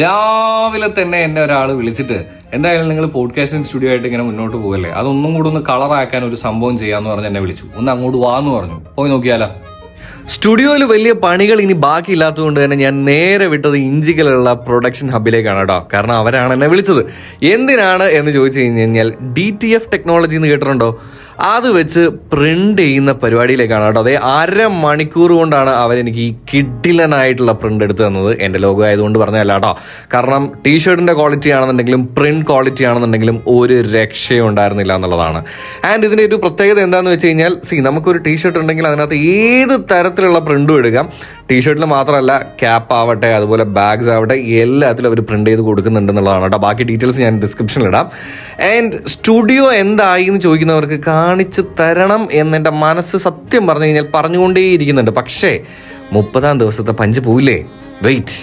രാവിലെ തന്നെ എന്നെ ഒരാൾ വിളിച്ചിട്ട് എന്തായാലും നിങ്ങൾ പോഡ്കാസ്റ്റിംഗ് സ്റ്റുഡിയോ ആയിട്ട് ഇങ്ങനെ മുന്നോട്ട് പോകല്ലേ, അതൊന്നും കൂടെ ഒന്ന് കളറാക്കാൻ ഒരു സംഭവം ചെയ്യാന്ന് പറഞ്ഞ് എന്നെ വിളിച്ചു. ഒന്ന് അങ്ങോട്ട് വാന്ന് പറഞ്ഞു. പോയി നോക്കിയാലോ. സ്റ്റുഡിയോയിൽ വലിയ പണികൾ ഇനി ബാക്കിയില്ലാത്തതുകൊണ്ട് തന്നെ ഞാൻ നേരെ വിട്ടത് ഇഞ്ചിക്കലുള്ള പ്രൊഡക്ഷൻ ഹബിലേക്കാണ് കേട്ടോ. കാരണം അവരാണ് എന്നെ വിളിച്ചത്. എന്തിനാണ് എന്ന് ചോദിച്ചു കഴിഞ്ഞാൽ DTF ടെക്നോളജി എന്ന് കേട്ടിട്ടുണ്ടോ? അത് വെച്ച് പ്രിന്റ് ചെയ്യുന്ന പരിപാടിയിലേക്കാണ് കേട്ടോ. അതേ 1/2 മണിക്കൂർ കൊണ്ടാണ് അവരെനിക്ക് ഈ കിഡിലനായിട്ടുള്ള പ്രിന്റ് എടുത്തു തന്നത്. എൻ്റെ ലോഗോ ആയതുകൊണ്ട് പറഞ്ഞതല്ല കേട്ടോ. കാരണം ടീഷർട്ടിന്റെ ക്വാളിറ്റി ആണെന്നുണ്ടെങ്കിലും പ്രിന്റ് ക്വാളിറ്റി ആണെന്നുണ്ടെങ്കിലും ഒരു രക്ഷയും ഉണ്ടായിരുന്നില്ല എന്നുള്ളതാണ്. ആൻഡ് ഇതിന്റെ ഒരു പ്രത്യേകത എന്താണെന്ന് വെച്ച് കഴിഞ്ഞാൽ നമുക്കൊരു ടീഷർട്ട് ഉണ്ടെങ്കിൽ അതിനകത്ത് ഏത് തരത്തിലുള്ള പ്രിന്റും എടുക്കാം. ടീഷർട്ടിൽ മാത്രമല്ല, ക്യാപ്പ് ആവട്ടെ, അതുപോലെ ബാഗ്സ് ആവട്ടെ, എല്ലാത്തിലും അവർ പ്രിന്റ് ചെയ്ത് കൊടുക്കുന്നുണ്ടെന്നുള്ളതാണ് കേട്ടോ. ബാക്കി ഡീറ്റെയിൽസ് ഞാൻ ഡിസ്ക്രിപ്ഷനിൽ ഇടാം. ആൻഡ് സ്റ്റുഡിയോ എന്തായി എന്ന് ചോദിക്കുന്നവർക്ക് കാണിച്ചു തരണം എന്നെൻ്റെ മനസ്സ് സത്യം പറഞ്ഞു കഴിഞ്ഞാൽ പറഞ്ഞുകൊണ്ടേയിരിക്കുന്നുണ്ട്. പക്ഷേ 30-ാം ദിവസത്തെ പഞ്ച് പോയില്ലേ? വെയിറ്റ്.